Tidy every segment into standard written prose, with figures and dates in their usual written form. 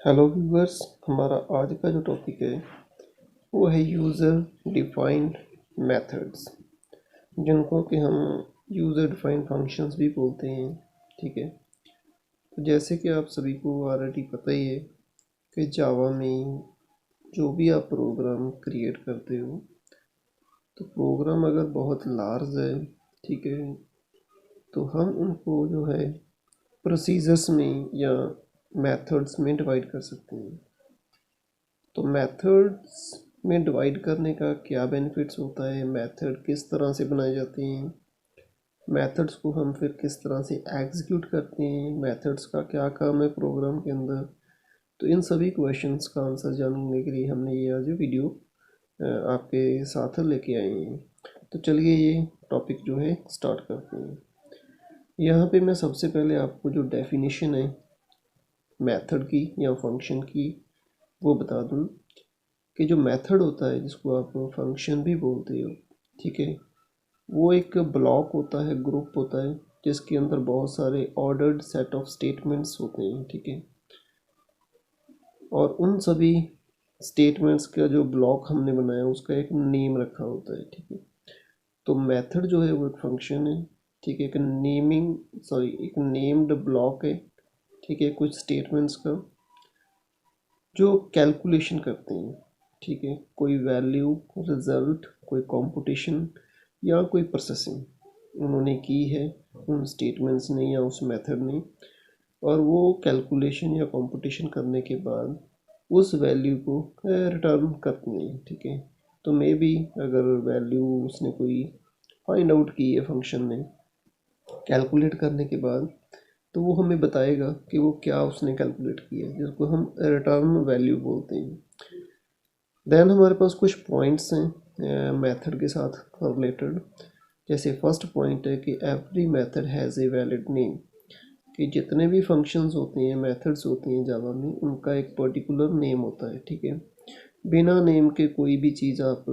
Hello viewers. हमारा आज का जो टॉपिक है वो है यूज़र डिफाइंड मेथड्स, जिनको कि हम यूज़र डिफाइंड फंक्शंस भी बोलते हैं। ठीक है, तो जैसे कि आप सभी को ऑलरेडी पता ही है कि जावा में जो भी आप प्रोग्राम क्रिएट करते हो, तो प्रोग्राम अगर बहुत लार्ज है, ठीक है, तो हम उनको जो है प्रोसीजर्स में या मेथड्स में डिवाइड कर सकते हैं। तो मेथड्स में डिवाइड करने का क्या बेनिफिट्स होता है, मेथड किस तरह से बनाए जाते हैं, मेथड्स को हम फिर किस तरह से एग्जीक्यूट करते हैं, मेथड्स का क्या काम है प्रोग्राम के अंदर। तो इन सभी क्वेश्चंस का आंसर जानने के लिए हमने ये आज वीडियो आपके साथ लेके आए हैं। तो चलिए ये टॉपिक जो है स्टार्ट करते हैं। यहाँ पे मैं सबसे पहले आपको जो डेफिनेशन है मेथड की या फंक्शन की वो बता दूँ कि जो मेथड होता है, जिसको आप फंक्शन भी बोलते हो, ठीक है, वो एक ब्लॉक होता है, ग्रुप होता है, जिसके अंदर बहुत सारे ऑर्डर्ड सेट ऑफ स्टेटमेंट्स होते हैं। ठीक है, और उन सभी स्टेटमेंट्स का जो ब्लॉक हमने बनाया उसका एक नेम रखा होता है। ठीक है, तो मेथड जो है वो एक फंक्शन है। ठीक है, एक नेम्ड ब्लॉक है। ठीक है, कुछ स्टेटमेंट्स का जो कैलकुलेशन करते हैं। ठीक है, कोई वैल्यू, रिजल्ट, कोई कंपटीशन या कोई प्रोसेसिंग उन्होंने की है उन स्टेटमेंट्स ने या उस मेथड ने, और वो कैलकुलेशन या कंपटीशन करने के बाद उस वैल्यू को रिटर्न करते हैं। ठीक है, तो मे बी अगर वैल्यू उसने कोई फाइंड आउट की है फंक्शन ने कैलकुलेट करने के बाद, तो वो हमें बताएगा कि वो क्या उसने कैलकुलेट किया है, जिसको हम रिटर्न वैल्यू बोलते हैं। देन हमारे पास कुछ पॉइंट्स हैं मेथड के साथ रिलेटेड। जैसे फर्स्ट पॉइंट है कि every method has a valid name, कि जितने भी फंक्शंस होते हैं, मेथड्स होती हैं जावा में, उनका एक पर्टिकुलर नेम होता है। ठीक है, बिना नेम के कोई भी चीज़ आप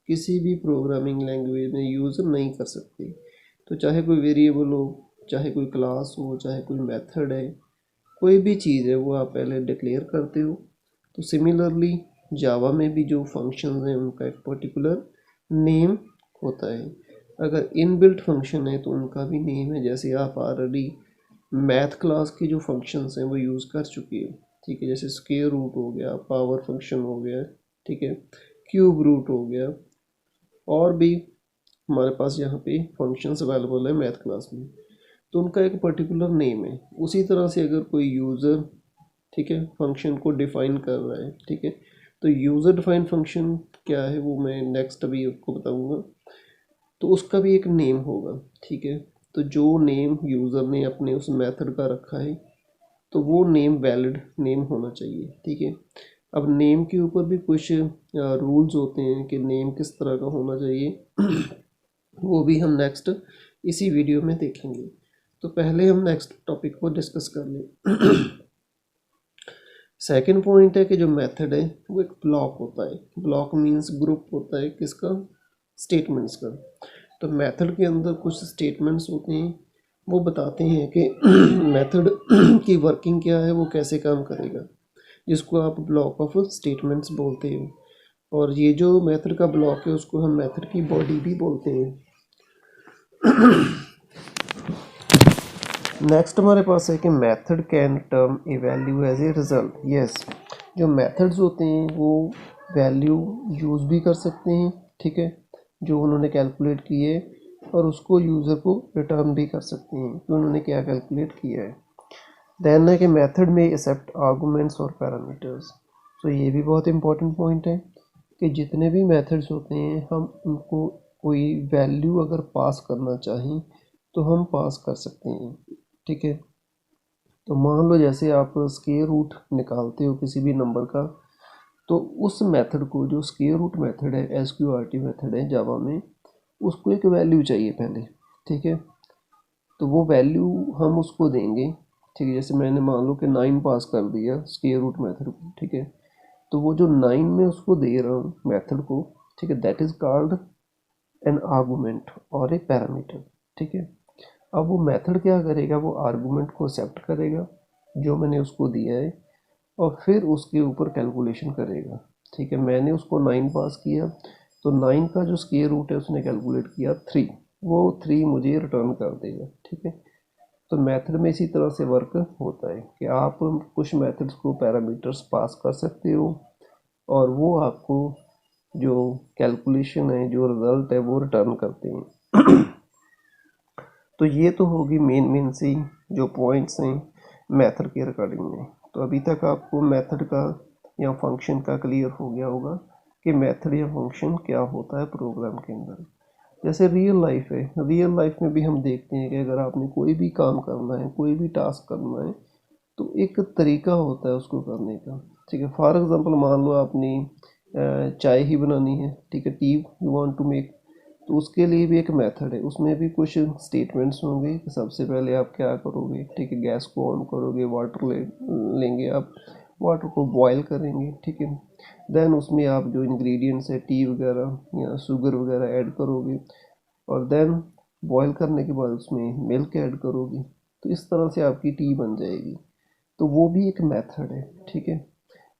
किसी भी प्रोग्रामिंग लैंग्वेज में यूज़ नहीं कर सकते। तो चाहे कोई वेरिएबल हो, चाहे कोई क्लास हो, चाहे कोई मेथड है, कोई भी चीज़ है, वो आप पहले डिक्लेयर करते हो। तो सिमिलरली जावा में भी जो फंक्शंस हैं उनका एक पर्टिकुलर नेम होता है। अगर इनबिल्ट फंक्शन है तो उनका भी नेम है। जैसे आप ऑलरेडी मैथ क्लास के जो फंक्शंस हैं वो यूज़ कर चुके हो। ठीक है, जैसे स्क्वायर रूट हो गया, पावर फंक्शन हो गया, ठीक है, क्यूब रूट हो गया, और भी हमारे पास यहाँ पे फंक्शंस अवेलेबल है मैथ क्लास में, तो उनका एक पर्टिकुलर नेम है। उसी तरह से अगर कोई यूज़र, ठीक है, फंक्शन को डिफाइन कर रहा है, ठीक है, तो यूज़र डिफाइन फंक्शन क्या है वो मैं नेक्स्ट अभी आपको बताऊंगा। तो उसका भी एक नेम होगा। ठीक है, तो जो नेम यूज़र ने अपने उस मेथड का रखा है, तो वो नेम वैलिड नेम होना चाहिए। ठीक है, अब नेम के ऊपर भी कुछ रूल्स होते हैं कि नेम किस तरह का होना चाहिए वो भी हम नेक्स्ट इसी वीडियो में देखेंगे। तो पहले हम नेक्स्ट टॉपिक को डिस्कस कर लें। सेकंड पॉइंट है कि जो मेथड है वो एक ब्लॉक होता है। ब्लॉक मींस ग्रुप होता है किसका, स्टेटमेंट्स का। तो मेथड के अंदर कुछ स्टेटमेंट्स होते हैं, वो बताते हैं कि मेथड की वर्किंग क्या है, वो कैसे काम करेगा, जिसको आप ब्लॉक ऑफ स्टेटमेंट्स बोलते हो। और ये जो मेथड का ब्लॉक है उसको हम मेथड की बॉडी भी बोलते हैं। नेक्स्ट हमारे पास है कि method can term a value as a result. Yes, जो मेथड्स होते हैं वो वैल्यू यूज़ भी कर सकते हैं, ठीक है, जो उन्होंने कैलकुलेट की है, और उसको यूज़र को रिटर्न भी कर सकते हैं कि उन्होंने क्या कैलकुलेट किया है। देन है कि मेथड में एक्सेप्ट आर्गूमेंट्स और पैरामीटर्स। तो ये भी बहुत इंपॉर्टेंट पॉइंट है कि जितने भी मेथड्स होते हैं हम उनको कोई वैल्यू अगर पास करना चाहें तो हम पास कर सकते हैं। ठीक है, तो मान लो जैसे आप स्क्वायर रूट निकालते हो किसी भी नंबर का, तो उस मेथड को, जो स्क्वायर रूट मेथड है, SQRT मेथड है जावा में, उसको एक वैल्यू चाहिए पहले। ठीक है, तो वो वैल्यू हम उसको देंगे। ठीक है, जैसे मैंने मान लो कि 9 पास कर दिया स्क्वायर रूट मेथड को। ठीक है, तो वो जो 9 में उसको दे रहा हूँ मेथड को, ठीक है, that is called an argument और ए पैरामीटर। ठीक है, अब वो मेथड क्या करेगा, वो आर्गूमेंट को एक्सेप्ट करेगा जो मैंने उसको दिया है, और फिर उसके ऊपर कैलकुलेशन करेगा। ठीक है, मैंने उसको 9 पास किया तो 9 का जो स्क्वायर रूट है उसने कैलकुलेट किया 3, वो 3 मुझे रिटर्न कर देगा। ठीक है, तो मेथड में इसी तरह से वर्क होता है कि आप कुछ मेथड्स को पैरामीटर्स पास कर सकते हो और वो आपको जो कैलकुलेशन है, जो रिज़ल्ट है, वो रिटर्न करते हैं। तो ये तो होगी मेन सी जो पॉइंट्स हैं मेथड के रिगार्डिंग में। तो अभी तक आपको मेथड का या फंक्शन का क्लियर हो गया होगा कि मेथड या फंक्शन क्या होता है प्रोग्राम के अंदर। जैसे रियल लाइफ है, रियल लाइफ में भी हम देखते हैं कि अगर आपने कोई भी काम करना है, कोई भी टास्क करना है, तो एक तरीका होता है उसको करने का। ठीक है, फॉर एग्जांपल मान लो आपने चाय ही बनानी है, ठीक है, T you want to make, तो उसके लिए भी एक मेथड है, उसमें भी कुछ स्टेटमेंट्स होंगे कि सबसे पहले आप क्या करोगे। ठीक है, गैस को ऑन करोगे, वाटर लेंगे आप, वाटर को बॉयल करेंगे। ठीक है, देन उसमें आप जो इंग्रेडिएंट्स है टी वगैरह या शुगर वगैरह ऐड करोगे और देन बॉयल करने के बाद उसमें मिल्क ऐड करोगे, तो इस तरह से आपकी टी बन जाएगी। तो वो भी एक मेथड है। ठीक है,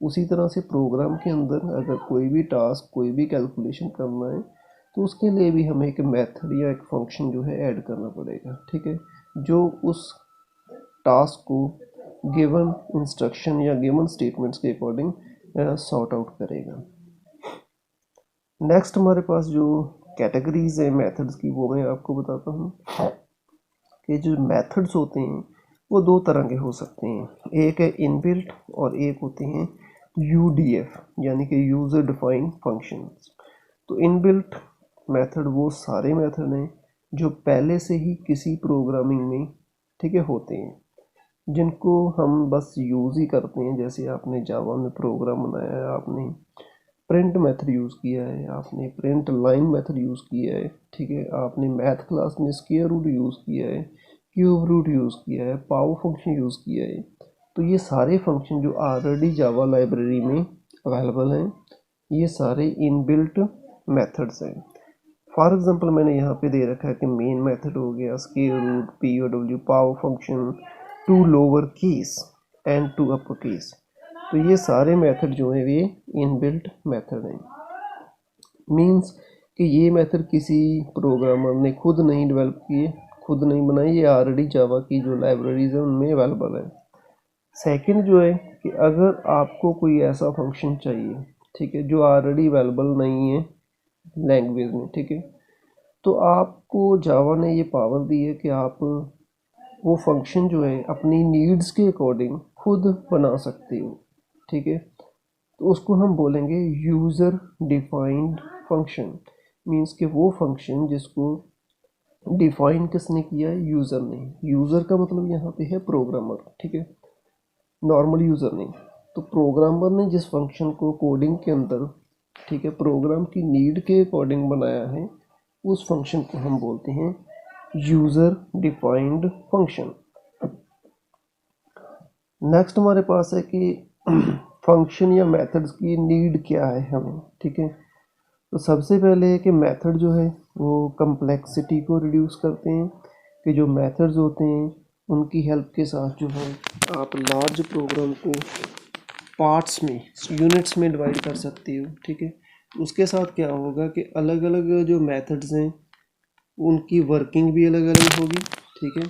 उसी तरह से प्रोग्राम के अंदर अगर कोई भी टास्क, कोई भी कैलकुलेशन करना है तो उसके लिए भी हमें एक मेथड या एक फंक्शन जो है ऐड करना पड़ेगा। ठीक है, जो उस टास्क को गिवन इंस्ट्रक्शन या गिवन स्टेटमेंट्स के अकॉर्डिंग सॉर्ट आउट करेगा। नेक्स्ट हमारे पास जो कैटेगरीज है मेथड्स की वो मैं आपको बताता हूँ कि जो मेथड्स होते हैं वो दो तरह के हो सकते हैं। एक है इनबिल्ट और एक होते हैं यूडीएफ यानी कि यूज़र डिफाइंड फंक्शंस। तो इनबिल्ट मेथड वो सारे मेथड हैं जो पहले से ही किसी प्रोग्रामिंग में, ठीक है, होते हैं, जिनको हम बस यूज़ ही करते हैं। जैसे आपने जावा में प्रोग्राम बनाया है, आपने प्रिंट मेथड यूज़ किया है, आपने प्रिंट लाइन मेथड यूज़ किया है। ठीक है, आपने मैथ क्लास में स्क्वायर रूट यूज़ किया है, क्यूब रूट यूज़ किया है, पावर फंक्शन यूज़ किया है। तो ये सारे फंक्शन जो ऑलरेडी जावा लाइब्रेरी में अवेलेबल हैं, ये सारे इनबिल्ट मेथड्स हैं। फॉर एग्जांपल मैंने यहाँ पे दे रखा है कि मेन मेथड हो गया square root, P O W, power function, to lower case and to upper case. तो ये सारे मेथड जो हैं ये इनबिल्ट मेथड हैं। मींस कि ये मेथड किसी प्रोग्रामर ने खुद नहीं डेवलप किए, खुद नहीं बनाए, ये ऑलरेडी जावा की जो लाइब्रेरीज है उनमें अवेलेबल है। सेकंड जो है कि अगर आपको कोई ऐसा फंक्शन चाहिए, ठीक है, जो ऑलरेडी अवेलेबल नहीं है लैंग्वेज में, ठीक है, तो आपको जावा ने ये पावर दी है कि आप वो फंक्शन जो है अपनी नीड्स के अकॉर्डिंग खुद बना सकते हो। ठीक है, तो उसको हम बोलेंगे यूज़र डिफाइंड फंक्शन। मीन्स कि वो फंक्शन जिसको डिफाइन किसने किया है, यूज़र ने। यूज़र का मतलब यहाँ पे है प्रोग्रामर, ठीक है, नॉर्मल यूज़र नहीं। तो प्रोग्रामर ने जिस फंक्शन को कोडिंग के अंदर, ठीक है, प्रोग्राम की नीड के अकॉर्डिंग बनाया है, उस फंक्शन को हम बोलते हैं यूज़र डिफाइंड फंक्शन। नेक्स्ट हमारे पास है कि फंक्शन या मेथड्स की नीड क्या है हमें। ठीक है, तो सबसे पहले है कि मेथड जो है वो कम्प्लेक्सिटी को रिड्यूस करते हैं, कि जो मेथड्स होते हैं उनकी हेल्प के साथ जो है आप लार्ज प्रोग्राम को पार्ट्स में, यूनिट्स में डिवाइड कर सकते हो। ठीक है, उसके साथ क्या होगा कि अलग अलग जो मेथड्स हैं उनकी वर्किंग भी अलग अलग होगी। ठीक है,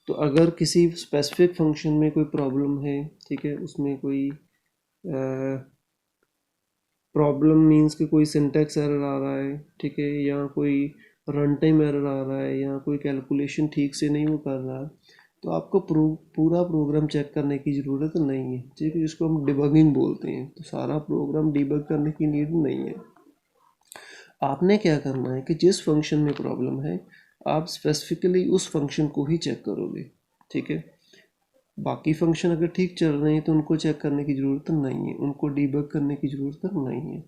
तो अगर किसी स्पेसिफिक फंक्शन में कोई प्रॉब्लम है, ठीक है, उसमें कोई प्रॉब्लम मीन्स कि कोई सिंटैक्स एरर आ रहा है, ठीक है, या कोई रन टाइम एरर आ रहा है, या कोई कैलकुलेशन ठीक से नहीं वो कर रहा है, तो आपको पूरा प्रोग्राम चेक करने की ज़रूरत नहीं है। ठीक है, जिसको हम डिबगिंग बोलते हैं, तो सारा प्रोग्राम डिबग करने की नीड नहीं है। आपने क्या करना है कि जिस फंक्शन में प्रॉब्लम है आप स्पेसिफिकली उस फंक्शन को ही चेक करोगे। ठीक है, बाकी फंक्शन अगर ठीक चल रहे हैं तो उनको चेक करने की ज़रूरत नहीं है, उनको डीबग करने की ज़रूरत नहीं है।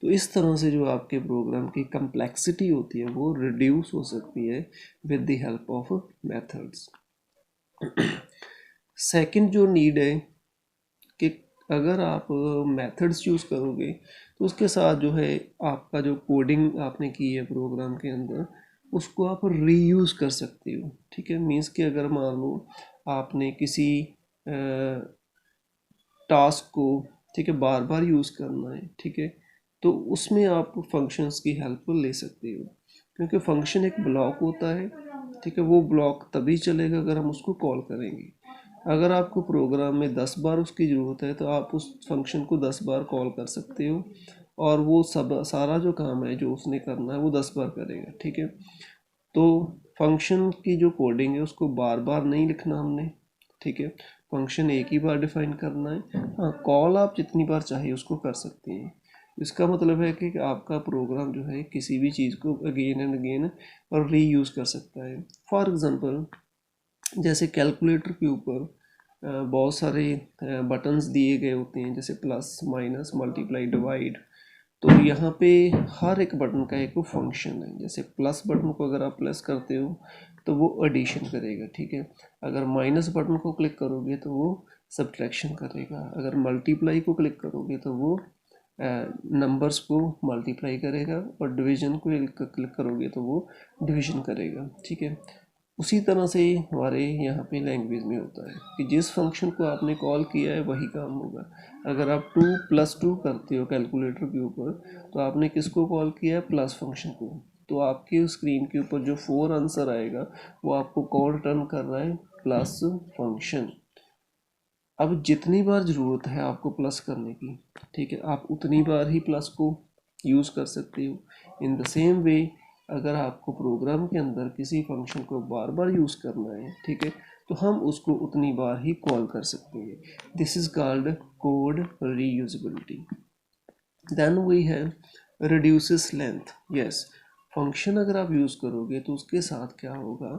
तो इस तरह से जो आपके प्रोग्राम की कम्प्लेक्सिटी होती है वो रिड्यूस हो सकती है with the help of methods. Second जो नीड है कि अगर आप मेथड्स यूज़ करोगे तो उसके साथ जो है आपका जो कोडिंग आपने की है प्रोग्राम के अंदर उसको आप रीयूज़ कर सकते हो। ठीक है, मीन्स कि अगर मान लो आपने किसी टास्क को, ठीक है, बार बार यूज़ करना है, ठीक है, तो उसमें आप फंक्शंस की हेल्प ले सकते हो, क्योंकि फंक्शन एक ब्लॉक होता है, ठीक है, वो ब्लॉक तभी चलेगा अगर हम उसको कॉल करेंगे। अगर आपको प्रोग्राम में 10 बार उसकी ज़रूरत है तो आप उस फंक्शन को 10 बार कॉल कर सकते हो और वो सब सारा जो काम है जो उसने करना है वो 10 बार करेगा, ठीक है। तो फंक्शन की जो कोडिंग है उसको बार बार नहीं लिखना हमने, ठीक है, फंक्शन एक ही बार डिफाइन करना है। हाँ, कॉल आप जितनी बार चाहिए उसको कर सकते हैं। इसका मतलब है कि आपका प्रोग्राम जो है किसी भी चीज़ को अगेन एंड अगेन और रीयूज़ कर सकता है। फॉर एग्ज़ाम्पल, जैसे कैलकुलेटर के ऊपर बहुत सारे बटन्स दिए गए होते हैं, जैसे प्लस, माइनस, मल्टीप्लाई, डिवाइड। तो यहाँ पे हर एक बटन का एक फंक्शन है। जैसे प्लस बटन को अगर आप प्लस करते हो तो वो एडिशन करेगा, ठीक है। अगर माइनस बटन को क्लिक करोगे तो वो सब्ट्रैक्शन करेगा। अगर मल्टीप्लाई को क्लिक करोगे तो वो नंबर्स को मल्टीप्लाई करेगा, और डिवीजन को क्लिक करोगे तो वो डिवीजन करेगा, ठीक है। उसी तरह से हमारे यहाँ पे लैंग्वेज में होता है कि जिस फंक्शन को आपने कॉल किया है वही काम होगा। अगर आप 2+2 करते हो कैलकुलेटर के ऊपर तो आपने किसको कॉल किया है? प्लस फंक्शन को। तो आपके स्क्रीन के ऊपर जो 4 आंसर आएगा वो आपको कौन रिटर्न कर रहा है? Plus function. अब जितनी बार ज़रूरत है आपको प्लस करने की, ठीक है, आप उतनी बार ही प्लस को यूज़ कर सकते हो। इन द सेम वे, अगर आपको प्रोग्राम के अंदर किसी फंक्शन को बार बार यूज़ करना है, ठीक है, तो हम उसको उतनी बार ही कॉल कर सकते हैं। This is called code reusability. Then we have reduces length. Yes, function अगर आप यूज़ करोगे तो उसके साथ क्या होगा,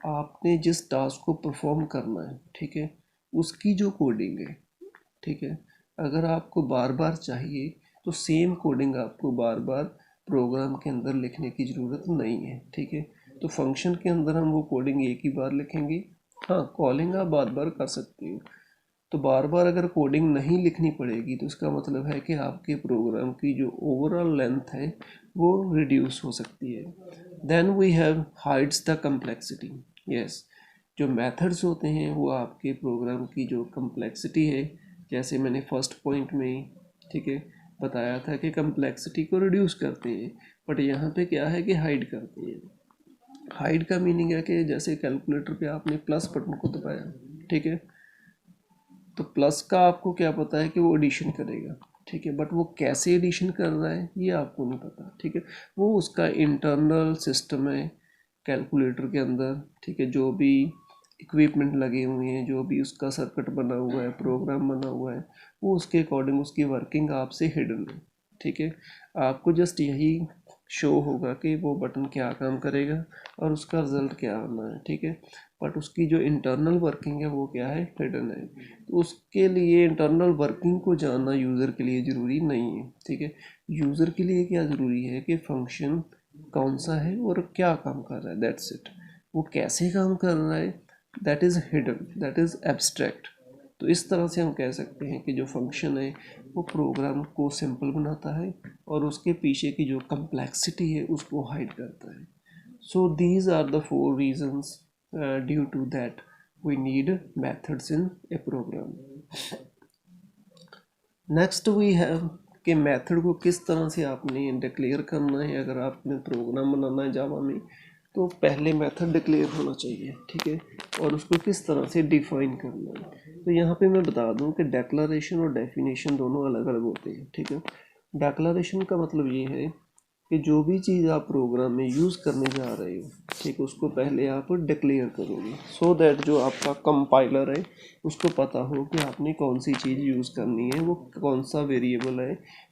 आपने जिस टास्क को परफॉर्म करना है, ठीक है, उसकी जो कोडिंग है, ठीक है, अगर आपको बार बार चाहिए तो सेम कोडिंग आपको बार बार प्रोग्राम के अंदर लिखने की ज़रूरत नहीं है, ठीक है। तो फंक्शन के अंदर हम वो कोडिंग एक ही बार लिखेंगे। हाँ, कॉलिंग आप बार बार कर सकते हो। तो बार बार अगर कोडिंग नहीं लिखनी पड़ेगी तो इसका मतलब है कि आपके प्रोग्राम की जो ओवरऑल लेंथ है वो रिड्यूस हो सकती है। Then we have hides the complexity. Yes, जो मेथड्स होते हैं वो आपके प्रोग्राम की जो कम्प्लेक्सिटी है, जैसे मैंने फर्स्ट पॉइंट में, ठीक है, बताया था कि कम्प्लेक्सिटी को रिड्यूस करते हैं, बट यहाँ पे क्या है कि हाइड करते हैं। हाइड का मीनिंग है कि जैसे कैलकुलेटर पे आपने प्लस बटन को दबाया, ठीक है, तो प्लस का आपको क्या पता है कि वो एडिशन करेगा, ठीक है, बट वो कैसे एडिशन कर रहा है ये आपको नहीं पता, ठीक है। वो उसका इंटरनल सिस्टम है कैलकुलेटर के अंदर, ठीक है, जो भी इक्विपमेंट लगे हुए हैं, जो भी उसका सर्किट बना हुआ है, प्रोग्राम बना हुआ है, वो उसके अकॉर्डिंग उसकी वर्किंग आपसे हिडन है, ठीक है। आपको जस्ट यही शो होगा कि वो बटन क्या काम करेगा और उसका रिज़ल्ट क्या आना है, ठीक है, बट उसकी जो इंटरनल वर्किंग है वो क्या है? हिडन है। तो उसके लिए इंटरनल वर्किंग को जानना यूज़र के लिए ज़रूरी नहीं है, ठीक है। यूज़र के लिए क्या ज़रूरी है कि फंक्शन कौन सा है और क्या काम कर रहा है, दैट्स इट। वो कैसे काम कर रहा है, that is hidden, that is abstract. तो इस तरह से हम कह सकते हैं कि जो फंक्शन है वो प्रोग्राम को सिंपल बनाता है और उसके पीछे की जो कम्प्लेक्सिटी है उसको हाइड करता है। So these are the 4 reasons due to that we need methods in a program. Next we have कि मेथड को किस तरह से आपने डिक्लेयर करना है। अगर आपने प्रोग्राम बनाना है जावा में तो पहले मेथड डिक्लेयर होना चाहिए, ठीक है, और उसको किस तरह से डिफाइन करना है। तो यहाँ पे मैं बता दूँ कि डेक्लरेशन और डेफिनेशन दोनों अलग अलग होते हैं, ठीक है। डेक्लरेशन का मतलब ये है कि जो भी चीज़ आप प्रोग्राम में यूज़ करने जा रहे हो, ठीक है, उसको पहले आप डिक्लेयर करोगे सो दैट जो आपका कंपाइलर है उसको पता हो कि आपने कौन सी चीज़ यूज़ करनी है, वो कौन सा वेरिएबल है,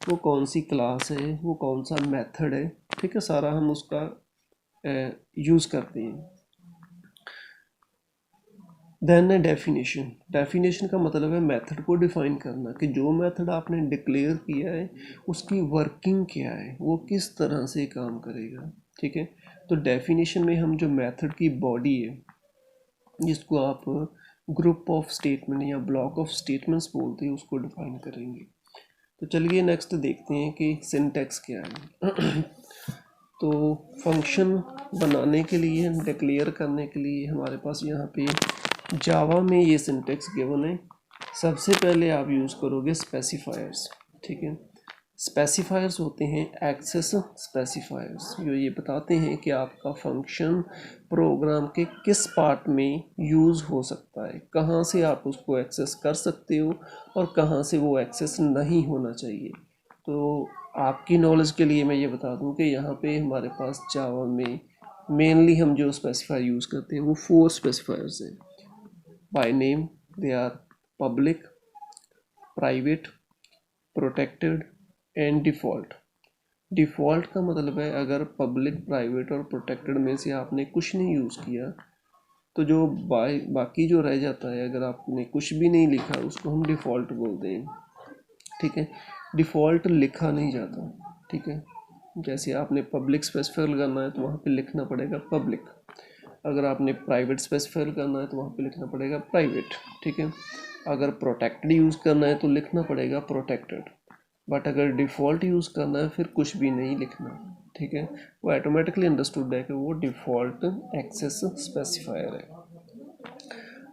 वो कौन सी क्लास है, वो कौन सा मेथड है, ठीक है, सारा हम उसका यूज़ करते हैं। Then definition. डेफिनेशन का मतलब है मेथड को डिफाइन करना कि जो मेथड आपने डिक्लेयर किया है उसकी वर्किंग क्या है, वो किस तरह से काम करेगा, ठीक है। तो डेफिनेशन में हम जो मेथड की बॉडी है जिसको आप ग्रुप ऑफ स्टेटमेंट या ब्लॉक ऑफ स्टेटमेंट्स बोलते हैं उसको डिफाइन करेंगे। तो चलिए नेक्स्ट देखते हैं कि सिंटैक्स क्या है। तो फंक्शन बनाने के लिए, डिक्लेयर करने के लिए हमारे पास यहाँ पे जावा में ये सिंटैक्स गिवन है। सबसे पहले आप यूज़ करोगे स्पेसिफायर्स, ठीक है। स्पेसिफायर्स होते हैं एक्सेस स्पेसिफायर्स, जो ये बताते हैं कि आपका फंक्शन प्रोग्राम के किस पार्ट में यूज़ हो सकता है, कहाँ से आप उसको एक्सेस कर सकते हो और कहाँ से वो एक्सेस नहीं होना चाहिए। तो आपकी नॉलेज के लिए मैं ये बता दूं कि यहाँ पे हमारे पास जावा में मेनली हम जो स्पेसिफायर यूज़ करते हैं वो 4 स्पेसिफायर्स हैं। By name they are public, private, protected and default. Default का मतलब है अगर पब्लिक, प्राइवेट और प्रोटेक्टेड में से आपने कुछ नहीं यूज़ किया तो जो बाकी जो रह जाता है, अगर आपने कुछ भी नहीं लिखा उसको हम डिफ़ॉल्ट बोलते हैं, ठीक है। डिफ़ॉल्ट लिखा नहीं जाता, ठीक है। जैसे आपने पब्लिक स्पेसिफायर लगाना है तो वहाँ पे लिखना पड़ेगा पब्लिक, अगर आपने प्राइवेट स्पेसिफायर करना है तो वहाँ पे लिखना पड़ेगा प्राइवेट, ठीक है। अगर प्रोटेक्टेड यूज़ करना है तो लिखना पड़ेगा प्रोटेक्टेड, बट अगर डिफ़ॉल्ट यूज़ करना है फिर कुछ भी नहीं लिखना, ठीक है। वो ऑटोमेटिकली अंडरस्टूड है कि वो डिफ़ॉल्ट एक्सेस स्पेसिफायर है।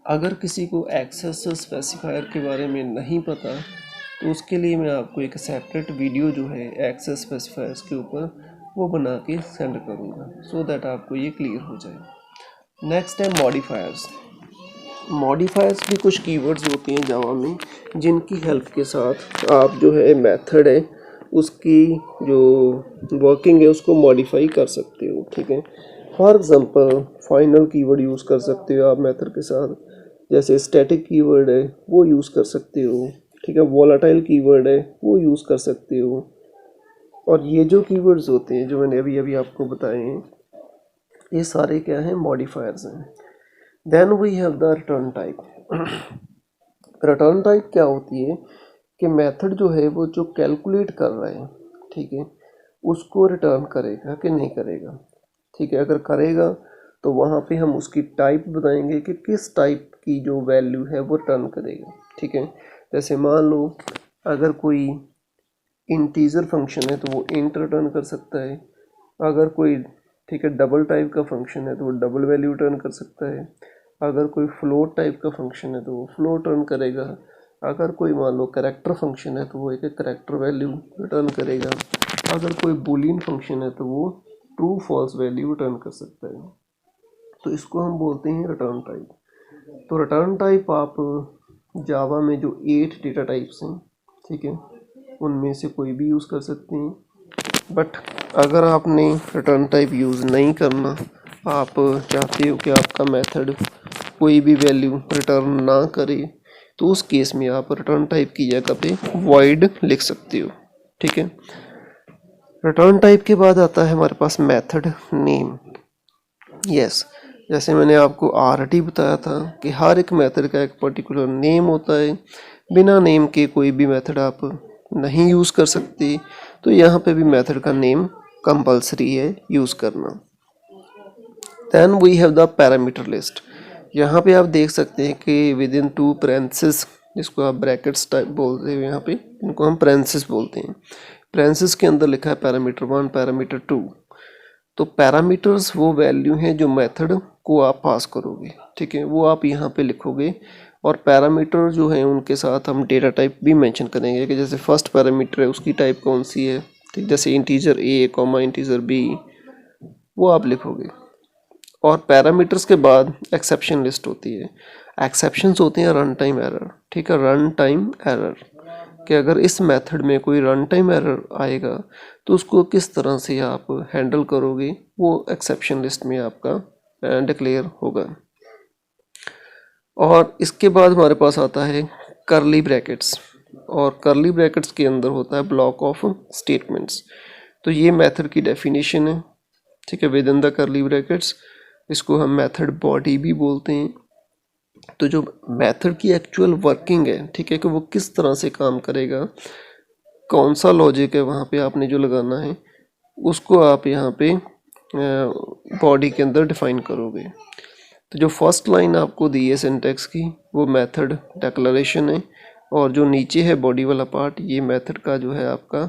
अगर किसी को एक्सेस स्पेसिफायर के बारे में नहीं पता तो उसके लिए मैं आपको एक सेपरेट वीडियो जो है एक्सेस स्पेसिफायर्स के ऊपर वो बना के सेंड करूँगा, सो दैट आपको ये क्लियर हो जाए। नेक्स्ट है मॉडिफायर्स। मॉडिफायर्स भी कुछ कीवर्ड्स होते हैं जावा में जिनकी हेल्प के साथ आप जो है मेथड है उसकी जो वर्किंग है उसको मॉडिफाई कर सकते हो, ठीक है। For example final keyword use कर सकते हो आप मेथड के साथ, जैसे स्टैटिक कीवर्ड है वो यूज़ कर सकते हो, ठीक है। वोलाटाइल कीवर्ड है वो यूज़ कर सकते हो। और ये जो कीवर्ड्स होते हैं जो मैंने अभी अभी आपको बताए हैं ये सारे क्या हैं, मॉडिफायर्स हैं। Then we have the return type. Return type क्या होती है कि मेथड जो है वो जो कैलकुलेट कर रहा है, ठीक है, उसको रिटर्न करेगा कि नहीं करेगा, ठीक है। अगर करेगा तो वहाँ पे हम उसकी टाइप बताएंगे कि किस टाइप की जो वैल्यू है वो रिटर्न करेगा, ठीक है। जैसे मान लो अगर कोई इंटीजर फंक्शन है तो वो इंट रिटर्न कर सकता है, अगर कोई, ठीक है, डबल टाइप का फंक्शन है तो वो डबल वैल्यू रिटर्न कर सकता है, अगर कोई फ्लोट टाइप का फंक्शन है तो वो फ्लोट रिटर्न करेगा, अगर कोई मान लो कैरेक्टर फंक्शन है तो वो एक कैरेक्टर वैल्यू रिटर्न करेगा, अगर कोई बूलियन फंक्शन है तो वो ट्रू फॉल्स वैल्यू रिटर्न कर सकता है। तो इसको हम बोलते हैं रिटर्न टाइप। तो रिटर्न टाइप आप जावा में जो 8 डेटा टाइप्स हैं, ठीक है, उनमें से कोई भी यूज़ कर सकते हैं। बट अगर आपने रिटर्न टाइप यूज़ नहीं करना, आप चाहते हो कि आपका मेथड कोई भी वैल्यू रिटर्न ना करे, तो उस केस में आप रिटर्न टाइप की जगह पे वॉइड लिख सकते हो, ठीक है। रिटर्न टाइप के बाद आता है हमारे पास मेथड नेम। यस, जैसे मैंने आपको ऑलरेडी बताया था कि हर एक मेथड का एक पर्टिकुलर नेम होता है, बिना नेम के कोई भी मेथड आप नहीं यूज़ कर सकते। तो यहाँ पे भी मेथड का नेम कंपलसरी है यूज़ करना। Then we have the parameter list. यहाँ पे आप देख सकते हैं कि विद इन 2 पैरेंथेसिस, जिसको आप ब्रैकेट्स टाइप बोलते हो, यहाँ पे इनको हम पैरेंथेसिस बोलते हैं। पैरेंथेसिस के अंदर लिखा है पैरामीटर 1, पैरामीटर 2। तो पैरामीटर्स वो वैल्यू हैं जो मेथड को आप पास करोगे, ठीक है, वो आप यहाँ पे लिखोगे। और पैरामीटर जो है उनके साथ हम डेटा टाइप भी मेंशन करेंगे कि जैसे फर्स्ट पैरामीटर है उसकी टाइप कौन सी है, ठीक, जैसे integer a comma integer B, वो आप लिखोगे। और पैरामीटर्स के बाद एक्सेप्शन लिस्ट होती है। एक्सेप्शंस होते हैं रन टाइम एरर, ठीक है, रन टाइम एरर, कि अगर इस मेथड में कोई रन टाइम एरर आएगा तो उसको किस तरह से आप हैंडल करोगे, वो एक्सेप्शन लिस्ट में आपका डिक्लेयर होगा। और इसके बाद हमारे पास आता है करली ब्रैकेट्स, और करली ब्रैकेट्स के अंदर होता है ब्लॉक ऑफ स्टेटमेंट्स। तो ये मेथड की डेफिनेशन है, ठीक है, विद इन द करली ब्रैकेट्स। इसको हम मेथड बॉडी भी बोलते हैं। तो जो मेथड की एक्चुअल वर्किंग है, ठीक है, कि वो किस तरह से काम करेगा, कौन सा लॉजिक है वहाँ पे आपने जो लगाना है, उसको आप यहाँ पे बॉडी के अंदर डिफाइन करोगे। तो जो फर्स्ट लाइन आपको दी है सिंटैक्स की वो मेथड डिक्लेरेशन है, और जो नीचे है बॉडी वाला पार्ट ये मेथड का जो है आपका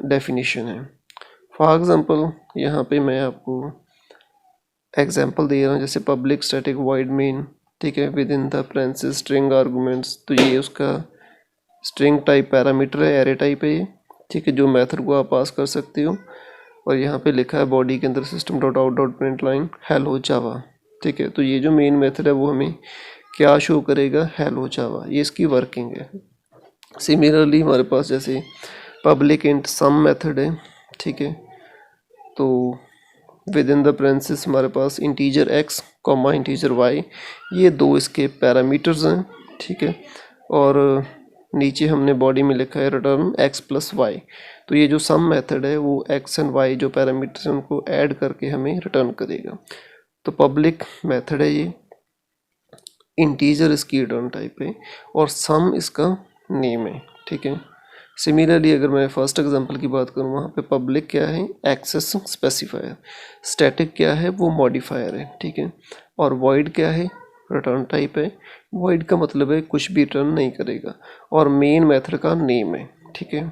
डेफिनेशन है। फॉर एग्जांपल यहाँ पे मैं आपको एग्जांपल दे रहा हूँ, जैसे पब्लिक स्टैटिक वॉइड मेन, ठीक है, with in the parenthesis string arguments, तो ये उसका स्ट्रिंग टाइप पैरामीटर है, एरे टाइप है ये, ठीक है, जो मेथड को आप पास कर सकते हो। और यहाँ पे लिखा है बॉडी के अंदर system dot out dot print line hello Java, ठीक है। तो ये जो मेन मेथड है वो हमें क्या शो करेगा, हेलो जावा, ये इसकी वर्किंग है। सिमिलरली हमारे पास जैसे पब्लिक इंट सम मेथड है, ठीक है, तो विद इन द पैरेंथेसिस हमारे पास integer x comma integer y, ये दो इसके पैरामीटर्स हैं, ठीक है। और नीचे हमने बॉडी में लिखा है रिटर्न x प्लस वाई। तो ये जो सम मेथड है वो x एंड y जो पैरामीटर्स हैं उनको ऐड करके हमें रिटर्न करेगा। तो पब्लिक मेथड है ये, इंटीजर इसकी रिटर्न टाइप है और सम इसका नेम है, ठीक है। सिमिलरली अगर मैं फर्स्ट एग्जांपल की बात करूँ, वहाँ पे पब्लिक क्या है, एक्सेस स्पेसिफायर, स्टैटिक क्या है, वो मॉडिफायर है, ठीक है, और वॉइड क्या है, रिटर्न टाइप है। वॉइड का मतलब है कुछ भी रिटर्न नहीं करेगा, और मेन मेथड का नेम है, ठीक है।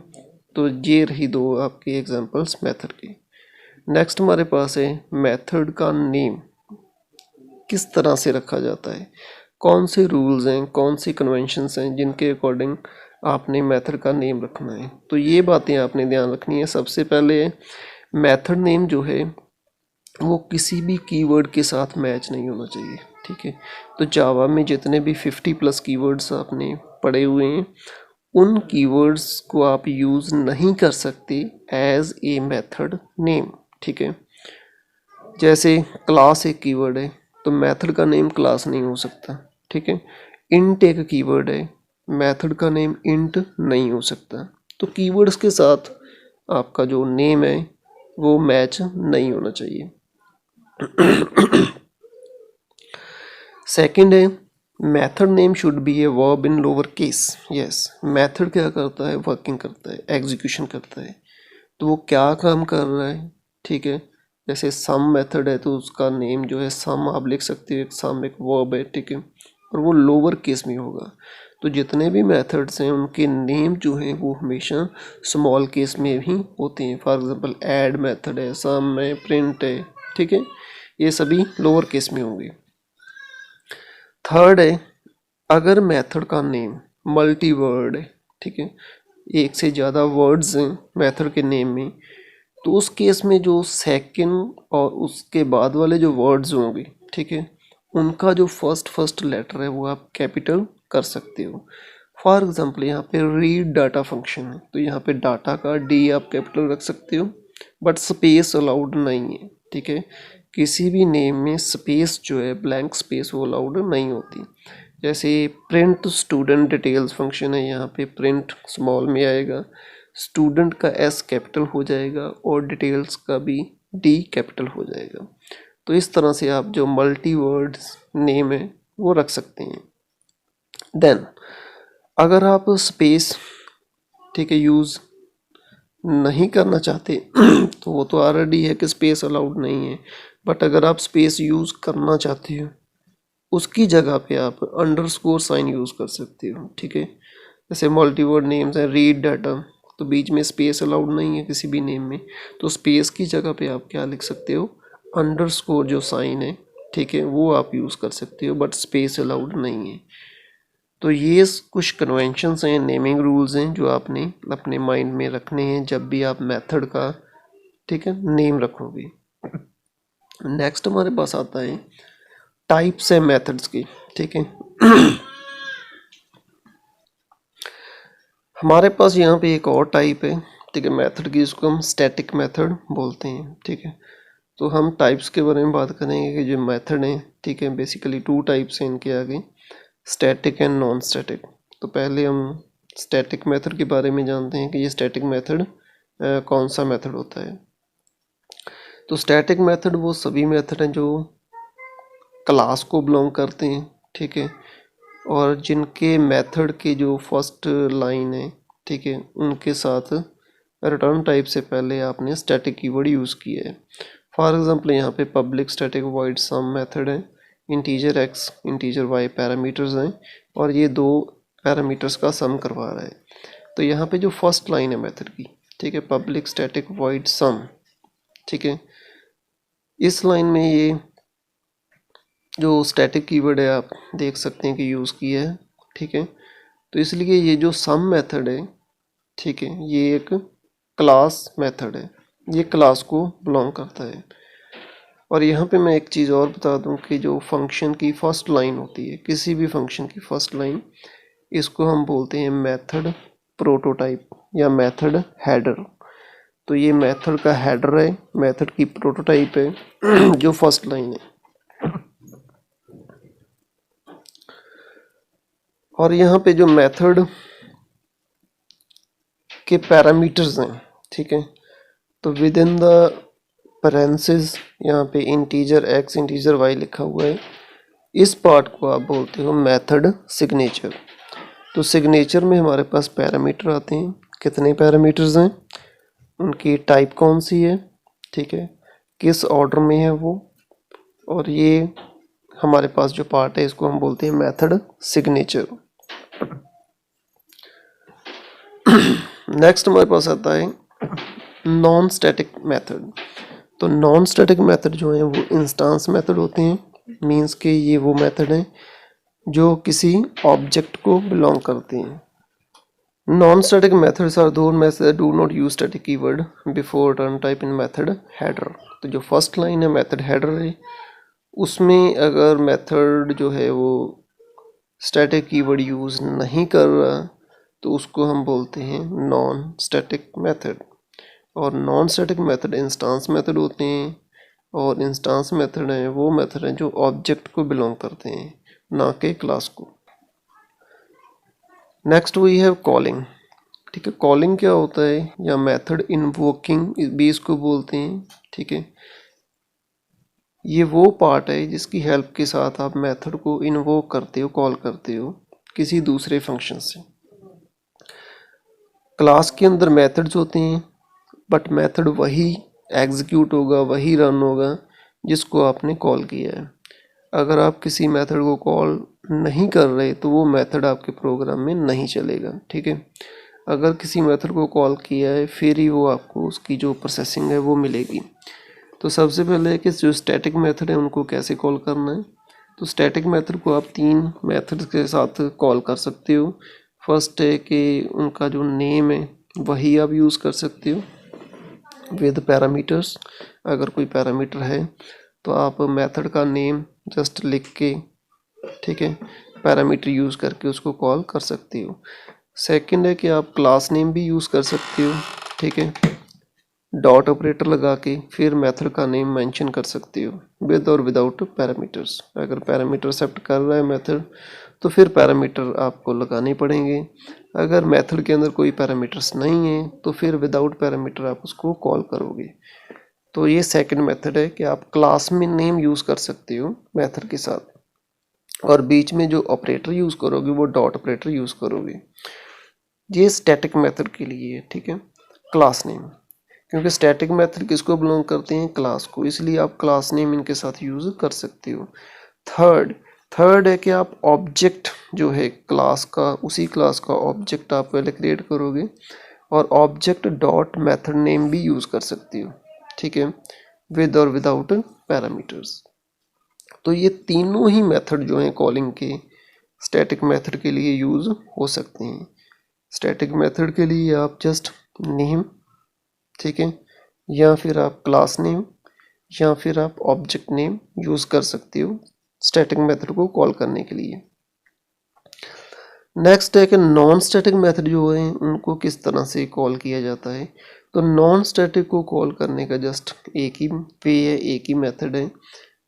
तो ये रही दो आपके एग्जांपल्स मेथड की। नेक्स्ट हमारे पास है मेथड का नेम किस तरह से रखा जाता है, कौन से रूल्स हैं, कौन सी कन्वेंशंस हैं जिनके अकॉर्डिंग आपने मेथड का नेम रखना है। तो ये बातें आपने ध्यान रखनी है। सबसे पहले मेथड नेम जो है वो किसी भी कीवर्ड के साथ मैच नहीं होना चाहिए, ठीक है। तो जावा में जितने भी 50+ कीवर्ड्स आपने पढ़े हुए हैं, उन कीवर्ड्स को आप यूज़ नहीं कर सकते एज ए मेथड नेम, ठीक है। जैसे क्लास एक कीवर्ड है तो मेथड का नेम क्लास नहीं हो सकता, ठीक है। इंट एक कीवर्ड है, मेथड का नेम इंट नहीं हो सकता। तो कीवर्ड्स के साथ आपका जो नेम है वो मैच नहीं होना चाहिए। सेकंड है method name should be a verb in lower case. Yes, method क्या करता है, वर्किंग करता है, एग्जीक्यूशन करता है। तो वो क्या काम कर रहा है, ठीक है। जैसे सम मेथड है तो उसका नेम जो है सम आप लिख सकते हो, सम एक वर्ब है, ठीक है, और वो लोअर केस में होगा। तो जितने भी मेथड्स हैं उनके नेम जो हैं वो हमेशा स्मॉल केस में ही होते हैं। फॉर एग्जांपल ऐड मेथड है, सम है, प्रिंट है, ठीक है, ये सभी लोअर केस में होंगे। थर्ड है अगर मेथड का नेम मल्टी वर्ड है, ठीक है, एक से ज़्यादा वर्ड्स हैं मेथड के नेम में, तो उस केस में जो सेकंड और उसके बाद वाले जो वर्ड्स होंगे, ठीक है, उनका जो फर्स्ट लेटर है वो आप कैपिटल कर सकते हो। फॉर एग्जांपल यहाँ पे रीड डाटा फंक्शन है तो यहाँ पे डाटा का डी आप कैपिटल रख सकते हो, बट स्पेस अलाउड नहीं है, ठीक है। किसी भी नेम में स्पेस जो है, ब्लैंक स्पेस, वो अलाउड नहीं होती। जैसे प्रिंट स्टूडेंट डिटेल्स फंक्शन है, यहाँ पे प्रिंट स्मॉल में आएगा, स्टूडेंट का एस कैपिटल हो जाएगा और डिटेल्स का भी डी कैपिटल हो जाएगा। तो इस तरह से आप जो मल्टी वर्ड्स नेम है वो रख सकते हैं। देन अगर आप स्पेस, ठीक है, यूज़ नहीं करना चाहते तो वो तो ऑलरेडी है कि स्पेस अलाउड नहीं है, बट अगर आप स्पेस यूज़ करना चाहते हो उसकी जगह पे आप अंडरस्कोर साइन यूज़ कर सकते हो, ठीक है। जैसे मल्टीवर्ड नेम्स हैं, रीड डाटा, तो बीच में स्पेस अलाउड नहीं है किसी भी नेम में, तो स्पेस की जगह पे आप क्या लिख सकते हो, अंडरस्कोर जो साइन है, ठीक है, वो आप यूज़ कर सकते हो, बट स्पेस अलाउड नहीं है। तो ये कुछ कन्वेंशंस हैं, नेमिंग रूल्स हैं जो आपने अपने माइंड में रखने हैं जब भी आप मेथड का, ठीक है, नेम रखोगे। नेक्स्ट हमारे पास आता है टाइप्स है मेथड्स की, ठीक है। हमारे पास यहाँ पे एक और टाइप है, ठीक है, मेथड की, जिसको हम स्टैटिक मेथड बोलते हैं, ठीक है। तो हम टाइप्स के बारे में बात करेंगे कि जो मेथड हैं, ठीक है, बेसिकली 2 टाइप्स हैं इनके आगे, स्टैटिक एंड नॉन स्टैटिक। तो पहले हम स्टैटिक मेथड के बारे में जानते हैं कि ये स्टैटिक मेथड कौन सा मेथड होता है। तो स्टैटिक मेथड वो सभी मेथड हैं जो क्लास को बिलोंग करते हैं, ठीक है, और जिनके मेथड के जो फर्स्ट लाइन है, ठीक है, उनके साथ रिटर्न टाइप से पहले आपने स्टैटिक कीवर्ड यूज़ किया है। फॉर एग्जांपल यहाँ पे public static void sum method है, integer X integer Y parameters हैं और ये 2 पैरामीटर्स का सम करवा रहा है। तो यहाँ पे जो फर्स्ट लाइन है मेथड की, ठीक है, पब्लिक स्टैटिक वॉइड सम, ठीक है, इस लाइन में ये जो स्टैटिक कीवर्ड है आप देख सकते हैं कि यूज़ किया है, ठीक है। तो इसलिए ये जो सम मेथड है, ठीक है, ये एक क्लास मेथड है, ये क्लास को बिलोंग करता है। और यहाँ पे मैं एक चीज़ और बता दूँ कि जो फंक्शन की फर्स्ट लाइन होती है, किसी भी फंक्शन की फर्स्ट लाइन, इसको हम बोलते हैं मेथड प्रोटोटाइप या मेथड हेडर। तो ये मेथड का हेडर है, मेथड की प्रोटोटाइप है जो फर्स्ट लाइन है। और यहाँ पे जो मेथड के पैरामीटर्स हैं, ठीक है, तो विद इन द पैरेंथेसिस यहाँ पे इंटीजर x इंटीजर y लिखा हुआ है, इस पार्ट को आप बोलते हो मेथड सिग्नेचर। तो सिग्नेचर में हमारे पास पैरामीटर आते हैं, कितने पैरामीटर्स हैं, उनकी टाइप कौन सी है, ठीक है, किस ऑर्डर में है वो, और ये हमारे पास जो पार्ट है इसको हम बोलते हैं मेथड सिग्नेचर। नेक्स्ट हमारे पास आता है नॉन स्टैटिक मेथड। तो नॉन स्टैटिक मेथड जो है वो इंस्टेंस मेथड होते हैं, मींस के ये वो मेथड हैं जो किसी ऑब्जेक्ट को बिलोंग करते हैं। Non static methods are those methods do not use static keyword before return type in method header. तो जो फर्स्ट लाइन है मेथड हेडर है, उसमें अगर मेथड जो है वो स्टैटिक कीवर्ड यूज़ नहीं कर रहा तो उसको हम बोलते हैं नॉन स्टैटिक मेथड। और non static method instance method होते हैं, और इंस्टेंस मेथड हैं वो मेथड हैं जो ऑब्जेक्ट को बिलोंग करते हैं, ना कि क्लास को। नेक्स्ट वी हैव कॉलिंग, ठीक है। कॉलिंग क्या होता है, या मेथड इन्वोकिंग भी इसको बोलते हैं, ठीक है। ये वो पार्ट है जिसकी हेल्प के साथ आप मेथड को इन्वोक करते हो, कॉल करते हो किसी दूसरे फंक्शन से। क्लास के अंदर मेथड्स होते हैं, बट मेथड वही एग्जीक्यूट होगा, वही रन होगा जिसको आपने कॉल किया है। अगर आप किसी मेथड को कॉल नहीं कर रहे तो वो मेथड आपके प्रोग्राम में नहीं चलेगा, ठीक है। अगर किसी मेथड को कॉल किया है फिर ही वो आपको उसकी जो प्रोसेसिंग है वो मिलेगी। तो सबसे पहले कि जो स्टैटिक मेथड है उनको कैसे कॉल करना है। तो स्टैटिक मेथड को आप तीन मेथड्स के साथ कॉल कर सकते हो। फर्स्ट है कि उनका जो नेम है वही आप यूज़ कर सकते हो विद पैरामीटर्स। अगर कोई पैरामीटर है तो आप मेथड का नेम जस्ट लिख के, ठीक है, पैरामीटर यूज़ करके उसको कॉल कर सकते हो। सेकंड है कि आप क्लास नेम भी यूज़ कर सकते हो, ठीक है, डॉट ऑपरेटर लगा के फिर मेथड का नेम मेंशन कर सकते हो विद और विदाउट पैरामीटर्स। अगर पैरामीटर एक्सेप्ट कर रहा है मेथड तो फिर पैरामीटर आपको लगाने पड़ेंगे। अगर मेथड के अंदर कोई पैरामीटर्स नहीं है तो फिर विदाउट पैरामीटर आप उसको कॉल करोगे। तो ये सेकंड मेथड है कि आप क्लास में नेम यूज़ कर सकते हो मेथड के साथ, और बीच में जो ऑपरेटर यूज़ करोगे वो डॉट ऑपरेटर यूज़ करोगे। ये स्टैटिक मेथड के लिए है, ठीक है, क्लास नेम। क्योंकि स्टैटिक मेथड किसको बिलोंग करते हैं, क्लास को, इसलिए आप क्लास नेम इनके साथ यूज़ कर सकते हो। थर्ड है कि आप ऑब्जेक्ट जो है क्लास का, उसी क्लास का ऑब्जेक्ट आप पहले क्रिएट करोगे, और ऑब्जेक्ट डॉट मेथड नेम भी यूज़ कर सकते हो, ठीक है, विद और विदाउट पैरामीटर्स। तो ये तीनों ही मेथड जो हैं कॉलिंग के स्टैटिक मेथड के लिए यूज़ हो सकते हैं। स्टैटिक मेथड के लिए आप जस्ट नेम, ठीक है, या फिर आप क्लास नेम या फिर आप ऑब्जेक्ट नेम यूज़ कर सकते हो स्टैटिक मेथड को कॉल करने के लिए। नेक्स्ट है कि नॉन स्टैटिक मेथड जो है उनको किस तरह से कॉल किया जाता है। तो नॉन स्टैटिक को कॉल करने का जस्ट एक ही वे है, एक ही मेथड है,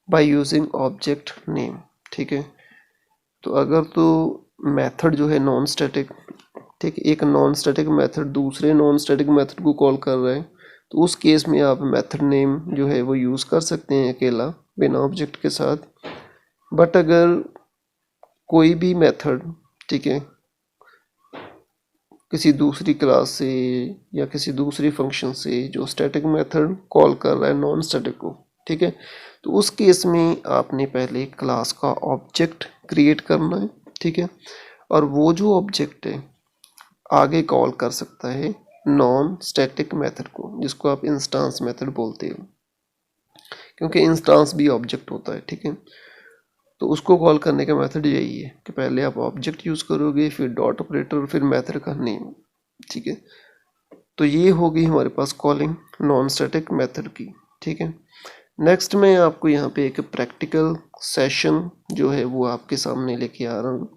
बाय यूजिंग ऑब्जेक्ट नेम, ठीक है। तो अगर तो मेथड जो है नॉन स्टैटिक, ठीक, एक नॉन स्टैटिक मेथड दूसरे नॉन स्टैटिक मेथड को कॉल कर रहा है तो उस केस में आप मेथड नेम जो है वो यूज़ कर सकते हैं अकेला बिना ऑब्जेक्ट के साथ। बट अगर कोई भी मेथड, ठीक है, किसी दूसरी क्लास से या किसी दूसरी फंक्शन से जो स्टैटिक मेथड कॉल कर रहा है नॉन स्टैटिक को, ठीक है, तो उस केस में आपने पहले क्लास का ऑब्जेक्ट क्रिएट करना है, ठीक है, और वो जो ऑब्जेक्ट है आगे कॉल कर सकता है नॉन स्टैटिक मेथड को, जिसको आप इंस्टेंस मेथड बोलते हो, क्योंकि इंस्टेंस भी ऑब्जेक्ट होता है, ठीक है। तो उसको कॉल करने का मेथड यही है कि पहले आप ऑब्जेक्ट यूज़ करोगे, फिर डॉट ऑपरेटर, फिर मेथड का नेम। ठीक है, तो ये होगी हमारे पास कॉलिंग नॉन स्टैटिक मेथड की। ठीक है, नेक्स्ट मैं आपको यहाँ पे एक प्रैक्टिकल सेशन जो है वो आपके सामने लेके आ रहा हूँ,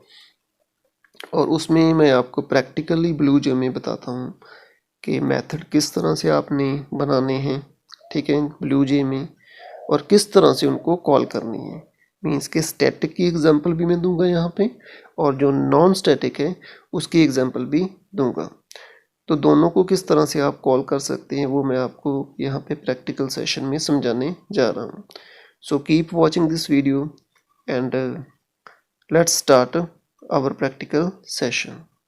और उसमें मैं आपको प्रैक्टिकली ब्लूजे में बताता हूँ कि मेथड किस तरह से आपने बनाने हैं। ठीक है, ब्लूजे में, और किस तरह से उनको कॉल करनी है। मीन्स के स्टैटिक की एग्जांपल भी मैं दूंगा यहाँ पे, और जो नॉन स्टैटिक है उसकी एग्जांपल भी दूंगा। तो दोनों को किस तरह से आप कॉल कर सकते हैं वो मैं आपको यहाँ पे प्रैक्टिकल सेशन में समझाने जा रहा हूँ। So keep watching this video and let's start our practical session.